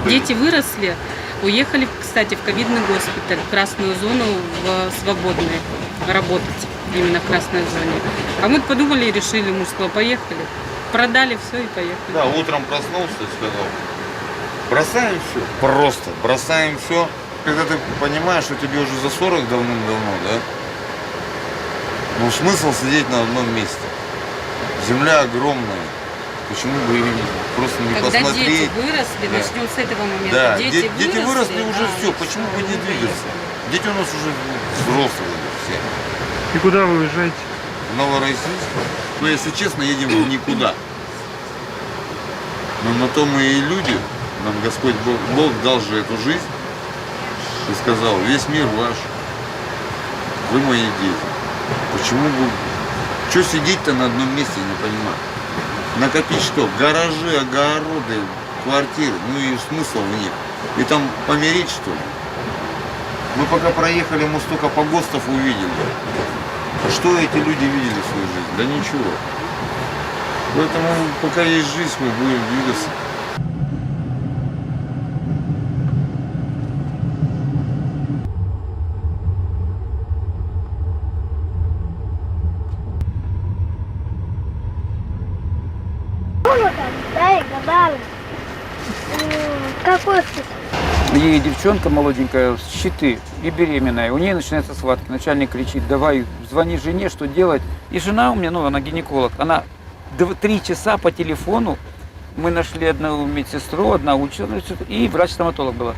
Дети выросли, уехали, кстати, в ковидный госпиталь, в красную зону, в свободную, работать именно в красной зоне. А мы подумали и решили, муж сказал, поехали. Продали все и поехали. Да, утром проснулся и сказал, бросаем все, просто бросаем все. Когда ты понимаешь, что тебе уже за 40 давным-давно, да? Ну, смысл сидеть на одном месте. Земля огромная. Почему бы ее просто не Когда посмотреть? дети выросли, Да. начнем с этого момента. Да, Дети выросли уже да, все. Почему бы не двигаться? Дети у нас уже взрослые все. И куда вы уезжаете? В Новороссийск. Ну, если честно, едем в никуда. Но на то мы и люди. Нам Господь Бог дал же эту жизнь. И сказал, весь мир ваш. Вы мои дети. Почему бы... Что сидеть-то на одном месте, не понимаю. Накопить что? Гаражи, огороды, квартиры. Ну и смысл в них. И там помереть, что ли? Мы пока проехали, мы столько погостов увидели. Что эти люди видели в свою жизнь? Да ничего. Поэтому пока есть жизнь, мы будем двигаться. Какой вкус? Ей девчонка молоденькая, щиты и беременная. У нее начинается схватка. Начальник кричит, давай, звони жене, что делать. И жена у меня, ну, она гинеколог, она 3 часа по телефону, мы нашли одну медсестру, одна ученая, и врач-стоматолог была.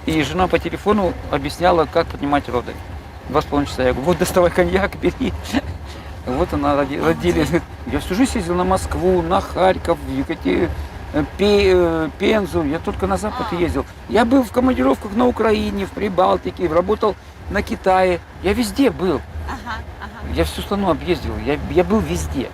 И жена по телефону объясняла, как поднимать роды. 2,5 часа. Я говорю, вот доставай коньяк, бери. Вот она родили. Я всю жизнь ездил на Москву, на Харьков, в Пензу, я только на Запад ездил. Я был в командировках на Украине, в Прибалтике, работал на Китае. Я везде был. Я всю страну объездил, я был везде.